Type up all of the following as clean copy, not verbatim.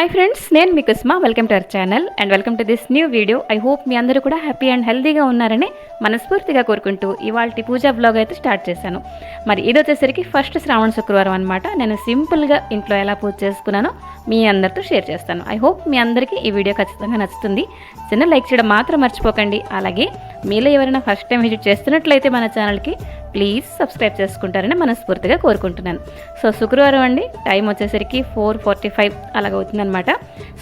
Hi friends, నేను మీ Kusma. Welcome to our channel and welcome to this new video. I hope మీ అందరూ కూడా హ్యాపీ అండ్ హెల్తీగా ఉన్నారని మనస్ఫూర్తిగా కోరుకుంటూ ఇవాళ పూజా బ్లాగ్ అయితే స్టార్ట్ చేశాను. మరి ఇది వచ్చేసరికి ఫస్ట్ శ్రావణ శుక్రవారం అనమాట. నేను సింపుల్గా ఇంట్లో ఎలా పూజ చేసుకున్నానో మీ అందరితో షేర్ చేస్తాను. ఐ హోప్ మీ అందరికీ ఈ వీడియో ఖచ్చితంగా నచ్చుతుంది. చిన్న లైక్ చేయడం మాత్రం మర్చిపోకండి. అలాగే మీలో ఎవరైనా ఫస్ట్ టైం విజిట్ చేస్తున్నట్లయితే మన ఛానల్కి ప్లీజ్ సబ్స్క్రైబ్ చేసుకుంటారని మనస్ఫూర్తిగా కోరుకుంటున్నాను. సో శుక్రవారం అండి, టైం వచ్చేసరికి 4:45 అలాగవుతుందనమాట.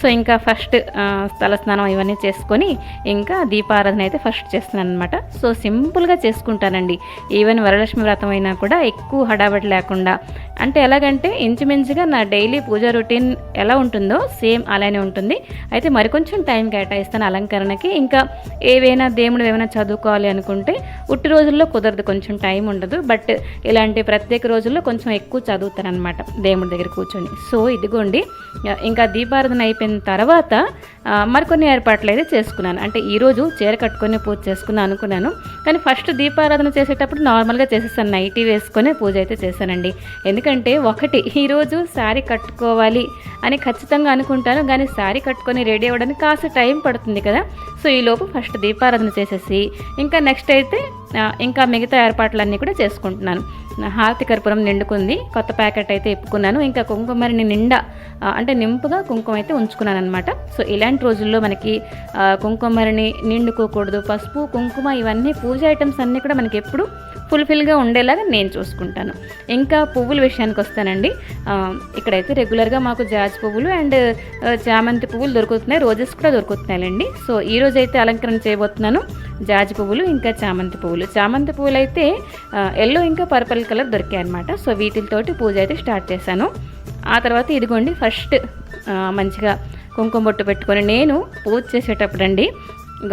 సో ఇంకా ఫస్ట్ తలస్నానం ఇవన్నీ చేసుకొని ఇంకా దీపారాధన అయితే ఫస్ట్ చేస్తున్నాను అనమాట. సో సింపుల్గా చేసుకుంటానండి. ఈవెన్ వరలక్ష్మి వ్రతం అయినా కూడా ఎక్కువ హడాబడి లేకుండా, అంటే ఎలాగంటే ఇంచుమించుగా నా డైలీ పూజా రొటీన్ ఎలా ఉంటుందో సేమ్ అలానే ఉంటుంది. అయితే మరికొంచెం టైం కేటాయిస్తాను అలంకరణకి. ఇంకా ఏవైనా దేవుడు ఏమైనా చదువుకోవాలి అనుకుంటే ఉట్టి రోజుల్లో కుదరదు, కొంచెం టైం ఉండదు. బట్ ఇలాంటి ప్రత్యేక రోజుల్లో కొంచెం ఎక్కువ చదువుతాను అనమాట దేవుడి దగ్గర కూర్చొని. సో ఇదిగోండి, ఇంకా దీపారాధన అయిపోయిన తర్వాత మరికొన్ని ఏర్పాట్లు అయితే చేసుకున్నాను. అంటే ఈరోజు చీర కట్టుకొని పూజ చేసుకున్నాను అనుకున్నాను, కానీ ఫస్ట్ దీపారాధన చేసేటప్పుడు నార్మల్గా చేసేసాను. నైటీ వేసుకొని పూజ అయితే చేశానండి. ఎందుకంటే ఒకటి, ఈరోజు శారీ కట్టుకోవాలి అని ఖచ్చితంగా అనుకుంటాను, కానీ శారీ కట్టుకొని రెడీ అవ్వడానికి కాస్త టైం పడుతుంది కదా. సో ఈలోపు ఫస్ట్ దీపారాధన చేసేసి ఇంకా నెక్స్ట్ అయితే ఇంకా మిగతా ఏర్పాట్లన్నీ కూడా చేసుకుంటున్నాను. హారతి కర్పూరం నిండుకుంది, కొత్త ప్యాకెట్ అయితే ఇప్పుకున్నాను. ఇంకా కుంకుమరిని నిండా అంటే నింపుగా కుంకుమ అయితే ఉంచుకున్నాను అనమాట. సో ఇలాంటి రోజుల్లో మనకి కుంకుమరిని నిండుకోకూడదు. పసుపు కుంకుమ ఇవన్నీ పూజ ఐటమ్స్ అన్నీ కూడా మనకి ఎప్పుడు ఫుల్ఫిల్గా ఉండేలాగా నేను చూసుకుంటాను. ఇంకా పువ్వుల విషయానికి వస్తానండి. ఇక్కడైతే రెగ్యులర్గా మాకు జాజి పువ్వులు అండ్ చామంతి పువ్వులు దొరుకుతున్నాయి, రోజెస్ కూడా దొరుకుతున్నాయండి. సో ఈరోజు అయితే అలంకరణ చేయబోతున్నాను జాజి పువ్వులు ఇంకా చామంతి పువ్వులు. చామంతి పువ్వులు అయితే ఎల్లో ఇంకా పర్పుల్ కలర్ దొరికాయి అనమాట. సో వీటితోటి పూజ అయితే స్టార్ట్ చేశాను. ఆ తర్వాత ఇదిగోండి ఫస్ట్ మంచిగా కుంకుమ బొట్టు పెట్టుకొని, నేను పూజ చేసేటప్పుడు అండి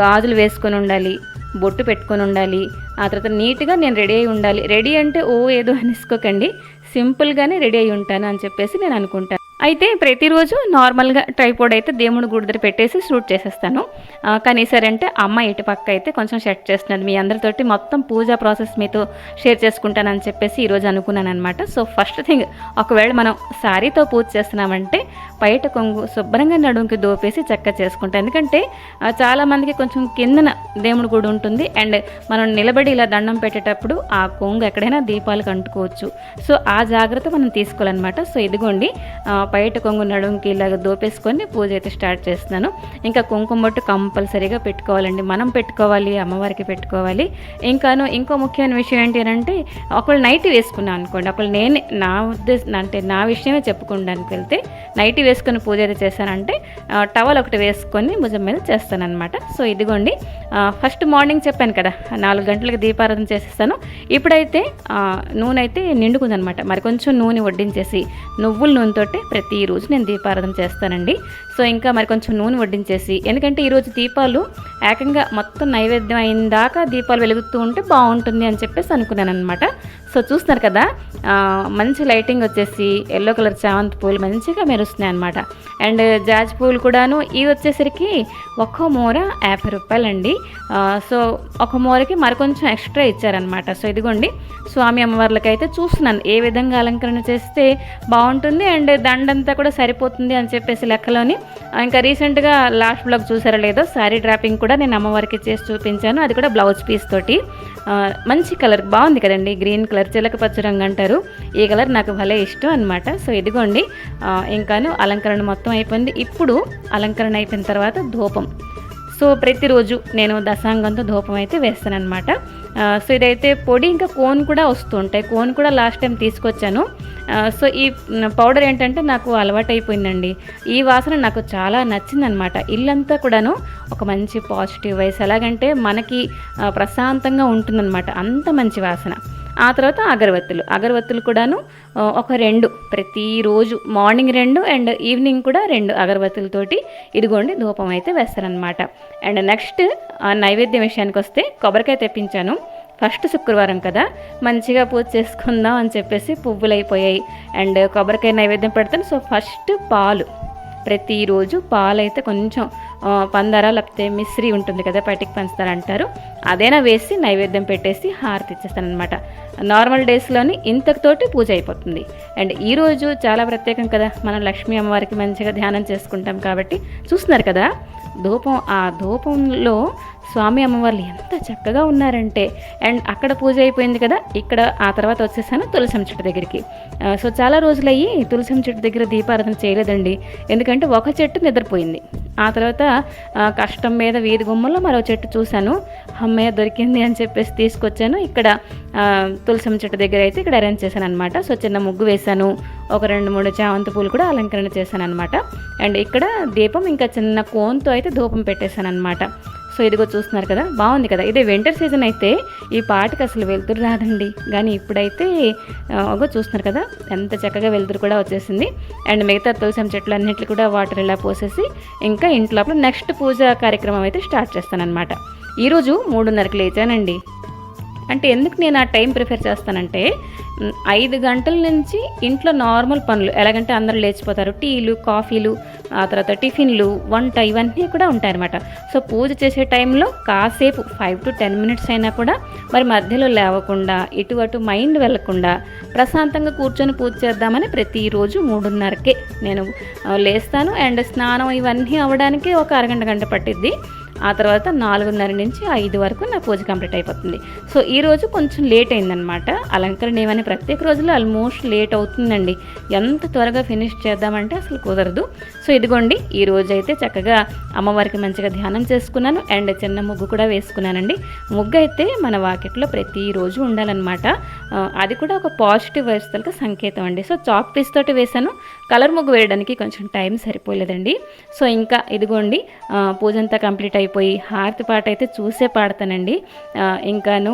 గాజులు వేసుకొని ఉండాలి, బొట్టు పెట్టుకొని ఉండాలి. ఆ తర్వాత నీట్గా నేను రెడీ అయి ఉండాలి. రెడీ అంటే ఏదో అనేసుకోకండి, సింపుల్గానే రెడీ అయి ఉంటాను అని చెప్పేసి నేను అనుకుంటాను. అయితే ప్రతిరోజు నార్మల్గా ట్రైపోడ్ అయితే దేవుడి గుడి దగ్గర పెట్టేసి షూట్ చేసేస్తాను. కానీ సరే అంటే అమ్మ ఇటు పక్క అయితే కొంచెం సెట్ చేస్తున్నది. మీ అందరితోటి మొత్తం పూజా ప్రాసెస్ మీతో షేర్ చేసుకుంటానని చెప్పేసి ఈరోజు అనుకున్నాను అనమాట. సో ఫస్ట్ థింగ్, ఒకవేళ మనం శారీతో పూజ చేస్తున్నామంటే బయట కొంగు శుభ్రంగా నడుముకి దోపేసి చక్క చేసుకుంటాం. ఎందుకంటే చాలామందికి కొంచెం కిందన దేవుడి గుడి ఉంటుంది అండ్ మనం నిలబడి ఇలా దండం పెట్టేటప్పుడు ఆ కొంగు ఎక్కడైనా దీపాలకు అంటుకోవచ్చు. సో ఆ జాగ్రత్త మనం తీసుకోవాలన్నమాట. సో ఇదిగోండి బయట కొంగు నడుముకి ఇలాగ దోపేసుకొని పూజ అయితే స్టార్ట్ చేస్తున్నాను. ఇంకా కుంకుమ బొట్టు కంపల్సరీగా పెట్టుకోవాలండి, మనం పెట్టుకోవాలి, అమ్మవారికి పెట్టుకోవాలి. ఇంకో ముఖ్యమైన విషయం ఏంటి అంటే, ఒకళ్ళు నైటీ వేసుకున్నాను అనుకోండి, ఒకళ్ళు నేనే నా ఉద్దేశం అంటే నా విషయమే చెప్పుకోవడానికి వెళ్తే నైటీ వేసుకొని పూజ అయితే చేశానంటే టవల్ ఒకటి వేసుకొని భుజం మీద చేస్తానన్నమాట. సో ఇదిగోండి ఫస్ట్ మార్నింగ్ చెప్పాను కదా 4 గంటలకు దీపారాధన చేసేస్తాను. ఇప్పుడైతే నూనె అయితే నిండుకుందనమాట. మరి కొంచెం నూనె వడ్డించేసి నువ్వుల నూనెతోటి ప్రతిరోజు నేను దీపారాధన చేస్తానండి. సో ఇంకా మరి కొంచెం నూనె వడ్డించేసి, ఎందుకంటే ఈరోజు దీపాలు ఏకంగా మొత్తం నైవేద్యం అయిన దాకా దీపాలు వెలుగుతూ ఉంటే బాగుంటుంది అని చెప్పేసి అనుకున్నాను అనమాట. సో చూస్తున్నారు కదా, మంచి లైటింగ్ వచ్చేసి ఎల్లో కలర్ చామంతి పూలు మంచిగా మెరుస్తున్నాయి అనమాట. అండ్ జాజి పూలు కూడాను ఇవి వచ్చేసరికి ఒక్కో మూర 50 రూపాయలండి. సో ఒక మూరకి మరికొంచెం ఎక్స్ట్రా ఇచ్చారనమాట. సో ఇదిగోండి స్వామి అమ్మవార్లకి అయితే చూస్తున్నాను ఏ విధంగా అలంకరణ చేస్తే బాగుంటుంది అండ్ దండంతా కూడా సరిపోతుంది అని చెప్పేసి లెక్కలోని. ఇంకా రీసెంట్గా లాస్ట్ బ్లాగ్ చూసారో లేదో, శారీ డ్రాపింగ్ కూడా నేను అమ్మవారికి చేసి చూపించాను. అది కూడా బ్లౌజ్ పీస్ తోటి మంచి కలర్ బాగుంది కదండి, గ్రీన్ కలర్, చిలక పచ్చ రంగు అంటారు. ఈ కలర్ నాకు భలే ఇష్టం అనమాట. సో ఇదిగోండి ఇంకాను అలంకరణ మొత్తం అయిపోయింది. ఇప్పుడు అలంకరణ అయిపోయిన తర్వాత ధూపం. సో ప్రతిరోజు నేను దశాంగంతో ధూపం అయితే వేస్తానన్నమాట. సో ఇదైతే పొడి ఇంకా కోన్ కూడా వస్తూ ఉంటాయి. కోన్ కూడా లాస్ట్ టైం తీసుకొచ్చాను. సో ఈ పౌడర్ ఏంటంటే నాకు అలవాటు అయిపోయిందండి. ఈ వాసన నాకు చాలా నచ్చిందనమాట. ఇల్లంతా కూడాను ఒక మంచి పాజిటివ్ వైస్, ఎలాగంటే మనకి ప్రశాంతంగా ఉంటుందన్నమాట, అంత మంచి వాసన. ఆ తర్వాత అగరవత్తులు కూడాను ఒక 2 ప్రతిరోజు మార్నింగ్ 2 అండ్ ఈవినింగ్ కూడా 2 అగరవత్తులతోటి ఇదిగోండి ధూపం అయితే వేస్తారనమాట. అండ్ నెక్స్ట్ నైవేద్యం విషయానికి వస్తే కొబ్బరికాయ తెప్పించాను. ఫస్ట్ శుక్రవారం కదా, మంచిగా పూజ చేసుకుందాం అని చెప్పేసి పువ్వులు అయిపోయాయి అండ్ కొబ్బరికాయ నైవేద్యం పెడతాను. సో ఫస్ట్ పాలు, ప్రతిరోజు పాలు అయితే కొంచెం పందార లేకపోతే మిశ్రీ ఉంటుంది కదా, పటికి పంచదార అంటారు, అదైనా వేసి నైవేద్యం పెట్టేసి హారతి ఇచ్చేస్తానమాట. నార్మల్ డేస్లోని ఇంతటితోటి పూజ అయిపోతుంది. అండ్ ఈరోజు చాలా ప్రత్యేకం కదా, మనం లక్ష్మీ అమ్మవారికి మంచిగా ధ్యానం చేసుకుంటాం కాబట్టి చూస్తున్నారు కదా ధూపం. ఆ ధూపంలో స్వామి అమ్మవార్లు ఎంత చక్కగా ఉన్నారంటే. అండ్ అక్కడ పూజ అయిపోయింది కదా, ఇక్కడ ఆ తర్వాత వచ్చేసాను తులసం చెట్టు దగ్గరికి. సో చాలా రోజులయ్యి తులసం చెట్టు దగ్గర దీపారాధన చేయలేదండి, ఎందుకంటే ఒక చెట్టు నిద్రపోయింది. ఆ తర్వాత కష్టం మీద వీధి గుమ్మల్లో మరో చెట్టు చూశాను, అమ్మయ్య దొరికింది అని చెప్పేసి తీసుకొచ్చాను. ఇక్కడ తులసం చెట్టు దగ్గర అయితే ఇక్కడ అరేంజ్ చేశాను అనమాట. సో చిన్న ముగ్గు వేశాను, ఒక 2-3 చామంతి పూలు కూడా అలంకరణ చేశాను అనమాట. అండ్ ఇక్కడ దీపం ఇంకా చిన్న కోన్తో అయితే ధూపం పెట్టేశాను అనమాట. సో ఇదిగో చూస్తున్నారు కదా, బాగుంది కదా. ఇదే వింటర్ సీజన్ అయితే ఈ పాటికి అసలు వెలుతురు రాదండి, కానీ ఇప్పుడైతే ఒక చూస్తున్నారు కదా ఎంత చక్కగా వెలుతురు కూడా వచ్చేసింది. అండ్ మిగతా తులసం చెట్లు అన్నింటికి కూడా వాటర్ ఇలా పోసేసి ఇంకా ఇంట్లో నెక్స్ట్ పూజ కార్యక్రమం అయితే స్టార్ట్ చేస్తానన్నమాట. ఈరోజు 3:30కి లేచానండి. అంటే ఎందుకు నేను ఆ టైం ప్రిఫర్ చేస్తానంటే 5 గంటల నుంచి ఇంట్లో నార్మల్ పనులు ఎలాగంటే అందరూ లేచిపోతారు, టీలు కాఫీలు ఆ తర్వాత టిఫిన్లు వంట ఇవన్నీ కూడా ఉంటాయన్నమాట. సో పూజ చేసే టైంలో కాసేపు 5 to 10 minutes అయినా కూడా మరి మధ్యలో లేవకుండా ఇటు అటు మైండ్ వెళ్ళకుండా ప్రశాంతంగా కూర్చొని పూజ చేద్దామని ప్రతిరోజు 3:30కే నేను లేస్తాను. అండ్ స్నానం ఇవన్నీ అవ్వడానికి ఒక అరగంట పట్టిద్ది. ఆ తర్వాత 4:30 నుంచి 5 వరకు నా పూజ కంప్లీట్ అయిపోతుంది. సో ఈరోజు కొంచెం లేట్ అయిందనమాట. అలంకరణ ఏమని ప్రత్యేక రోజుల్లో ఆల్మోస్ట్ లేట్ అవుతుందండి, ఎంత త్వరగా ఫినిష్ చేద్దామంటే అసలు కుదరదు. సో ఇదిగోండి ఈరోజు అయితే చక్కగా అమ్మవారికి మంచిగా ధ్యానం చేసుకున్నాను. అండ్ చిన్న ముగ్గు కూడా వేసుకున్నానండి. ముగ్గు అయితే మన వాకిట్లో ప్రతిరోజు ఉండాలన్నమాట. అది కూడా ఒక పాజిటివ్ వైబ్స్ తలక సంకేతం అండి. సో చాక్ పీస్ తోటి వేశాను, కలర్ ముగ్గు వేయడానికి కొంచెం టైం సరిపోలేదండి. సో ఇంకా ఇదిగోండి పూజ అంతా కంప్లీట్ అయిపోయి హారతి పాట అయితే చూసే పాడతానండి. ఇంకాను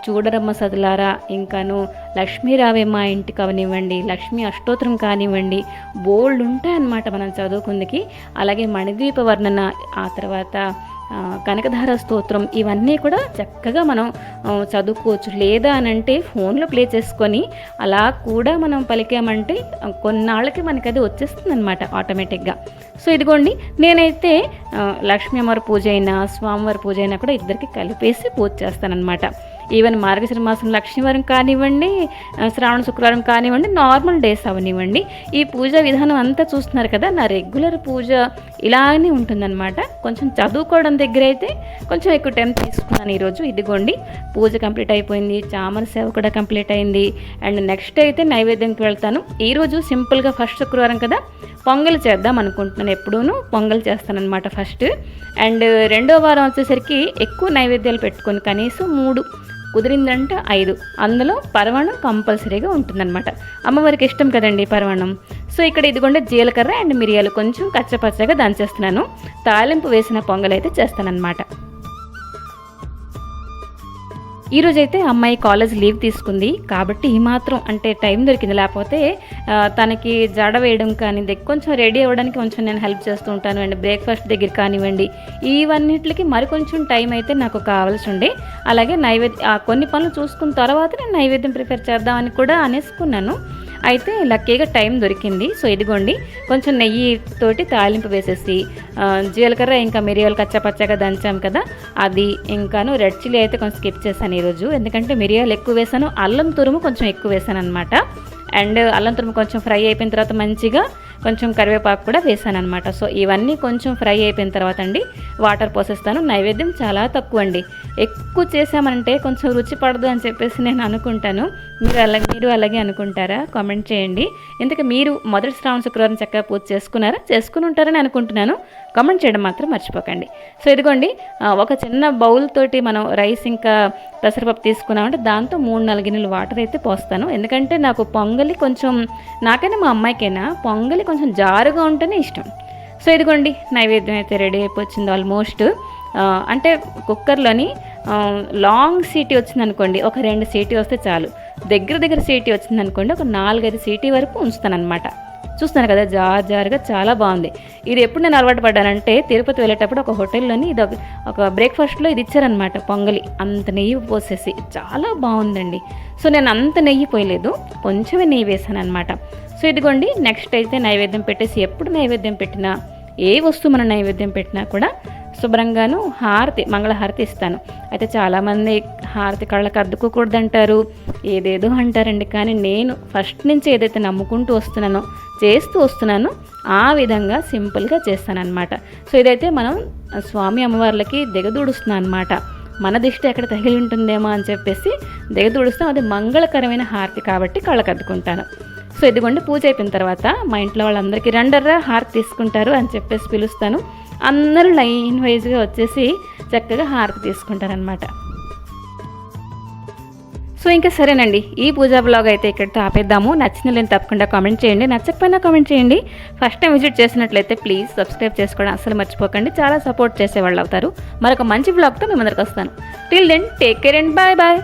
చూడరమ్మ సదులారా, ఇంకాను లక్ష్మీ రావే మా ఇంటికి అవనివ్వండి, లక్ష్మీ అష్టోత్తరం కానివ్వండి, బోల్డ్ ఉంటాయన్నమాట మనం చదువుకుందికి. అలాగే మణిద్వీప వర్ణన, ఆ తర్వాత కనకధార స్తోత్రం, ఇవన్నీ కూడా చక్కగా మనం చదువుకోవచ్చు. లేదా అనంటే ఫోన్లో ప్లే చేసుకొని అలా కూడా మనం పలికామంటే కొన్నాళ్ళకి మనకి అది వచ్చేస్తుంది అనమాట ఆటోమేటిక్గా. సో ఇదిగోండి నేనైతే లక్ష్మీ అమ్మవారి పూజ అయినా స్వామివారి పూజ అయినా కూడా ఇద్దరికి కలిపేసి పూజ చేస్తానన్నమాట. ఈవెన్ మార్గశిర మాసం లక్ష్మీవారం కానివ్వండి, శ్రావణ శుక్రవారం కానివ్వండి, నార్మల్ డేస్ అవనివ్వండి, ఈ పూజా విధానం అంతా చూస్తున్నారు కదా, నా రెగ్యులర్ పూజ ఇలానే ఉంటుందన్నమాట. కొంచెం చదువుకోవడం దగ్గర అయితే కొంచెం ఎక్కువ టైం తీసుకున్నాను ఈరోజు. ఇదిగోండి పూజ కంప్లీట్ అయిపోయింది, చామర సేవ కూడా కంప్లీట్ అయింది. అండ్ నెక్స్ట్ అయితే నైవేద్యంకి వెళ్తాను. ఈరోజు సింపుల్గా ఫస్ట్ శుక్రవారం కదా పొంగల్ చేద్దాం అనుకుంటున్నాను. ఎప్పుడూను పొంగల్ చేస్తానన్నమాట ఫస్ట్. అండ్ రెండో వారం వచ్చేసరికి ఎక్కువ నైవేద్యాలు పెట్టుకొని కనీసం 3 కుదిరిందంటే 5, అందులో పరమాణం కంపల్సరీగా ఉంటుందన్నమాట. అమ్మవారికి ఇష్టం కదండి పరమాణం. సో ఇక్కడ ఇదిగోండి జీలకర్ర అండ్ మిరియాలు కొంచెం కచ్చపచ్చగా దంచేస్తున్నాను. తాలింపు వేసిన పొంగల్ అయితే చేస్తానన్నమాట. ఈరోజైతే అమ్మాయి కాలేజ్ లీవ్ తీసుకుంది కాబట్టి ఈ మాత్రం అంటే టైం దొరికింది. లేకపోతే తనకి జడ వేయడం కానీ కొంచెం రెడీ అవ్వడానికి కొంచెం నేను హెల్ప్ చేస్తూ ఉంటాను. అండ్ బ్రేక్ఫాస్ట్ దగ్గర కానివ్వండి, ఇవన్నిటికి మరి కొంచెం టైం అయితే నాకు కావాల్సి ఉండే. అలాగే కొన్ని పనులు చూసుకున్న తర్వాత నేను నైవేద్యం ప్రిపేర్ చేద్దామని కూడా అనేసుకున్నాను. అయితే లక్కీగా టైం దొరికింది. సో ఇదిగోండి కొంచెం నెయ్యితోటి తాలింపు వేసేసి జీలకర్ర ఇంకా మిరియాలు కచ్చపచ్చగా దంచాం కదా, అది ఇంకాను రెడ్ చిల్లీ అయితే కొంచెం స్కిప్ చేశాను ఈరోజు, ఎందుకంటే మిరియాలు ఎక్కువ వేసాను, అల్లం తురుము కొంచెం ఎక్కువ వేసాను అనమాట. అండ్ అల్లం తురుము కొంచెం ఫ్రై అయిపోయిన తర్వాత మంచిగా కొంచెం కరివేపాకు కూడా వేసాను అనమాట. సో ఇవన్నీ కొంచెం ఫ్రై అయిపోయిన తర్వాత అండి వాటర్ పోసేస్తాను. నైవేద్యం చాలా తక్కువ అండి, ఎక్కువ చేసామంటే కొంచెం రుచి పడదు అని చెప్పేసి నేను అనుకుంటాను. మీరు అలాగే అనుకుంటారా? కామెంట్ చేయండి. ఇంతకీ మీరు మొదటి శ్రావణ శుక్రవారం చక్కగా పూజ చేసుకుని ఉంటారని అనుకుంటున్నాను. కామెంట్ చేయడం మాత్రం మర్చిపోకండి. సో ఇదిగోండి ఒక చిన్న బౌల్ తోటి మనం రైస్ ఇంకా పెసరపప్పు తీసుకున్నామంటే దాంతో 3-4 గిన్నెలు వాటర్ అయితే పోస్తాను. ఎందుకంటే నాకు పొంగలి కొంచెం, నాకైనా మా అమ్మాయికైనా పొంగలి కొంచెం జారుగా ఉంటేనే ఇష్టం. సో ఇదిగోండి నైవేద్యం అయితే రెడీ అయిపోయింది ఆల్మోస్ట్. అంటే కుక్కర్లోని లాంగ్ సీటీ వచ్చిందనుకోండి, ఒక 2 సీటీ వస్తే చాలు. దగ్గర సీటీ వచ్చిందనుకోండి, ఒక 4-5 సీటీ వరకు ఉంచుతాను అనమాట. చూస్తాను కదా జారుగా చాలా బాగుంది. ఇది ఎప్పుడు నేను అలవాటు పడ్డానంటే తిరుపతి వెళ్ళేటప్పుడు ఒక హోటల్లోని ఇది ఒక బ్రేక్ఫాస్ట్లో ఇది ఇచ్చారనమాట పొంగలి, అంత నెయ్యి పోసేసి చాలా బాగుందండి. సో నేను అంత నెయ్యి పోయలేదు, కొంచెమే నెయ్యి వేసాను అనమాట. సో ఇదిగోండి నెక్స్ట్ అయితే నైవేద్యం పెట్టేసి, ఎప్పుడు నైవేద్యం పెట్టినా ఏ వస్తువు మన నైవేద్యం పెట్టినా కూడా శుభ్రంగాను మంగళహారతి ఇస్తాను. అయితే చాలామంది హారతి కళ్ళకు అద్దుకోకూడదంటారు, ఏదేదో అంటారండి. కానీ నేను ఫస్ట్ నుంచి ఏదైతే నమ్ముకుంటూ వస్తున్నానో, చేస్తూ వస్తున్నానో ఆ విధంగా సింపుల్గా చేస్తానన్నమాట. సో ఇదైతే మనం స్వామి అమ్మవార్లకి దిగదూడుస్తున్నాను అనమాట. మన దిష్టి ఎక్కడ తగిలి ఉంటుందేమో అని చెప్పేసి దిగదూడుస్తాం. అది మంగళకరమైన హారతి కాబట్టి కళ్ళకు అద్దుకుంటాను. సో ఇదిగోండి, పూజ అయిపోయిన తర్వాత మా ఇంట్లో వాళ్ళందరికీ రండర్రా హారతి తీసుకుంటారు అని చెప్పేసి పిలుస్తాను. అందరూ లైన్ వైజ్గా వచ్చేసి చక్కగా హారతి తీసుకుంటారనమాట. సో ఇంకా సరేనండి, ఈ పూజా బ్లాగ్ అయితే ఇక్కడితో ఆపేద్దాము. నచ్చిన లేని తప్పకుండా కామెంట్ చేయండి, నచ్చకపోయినా కామెంట్ చేయండి. ఫస్ట్ టైం విజిట్ చేసినట్లయితే ప్లీజ్ సబ్స్క్రైబ్ చేసుకోవడం అసలు మర్చిపోకండి, చాలా సపోర్ట్ చేసేవాళ్ళు అవుతారు. మరొక మంచి బ్లాగ్తో మీ ముందరికి వస్తాను. Till then take care and bye bye.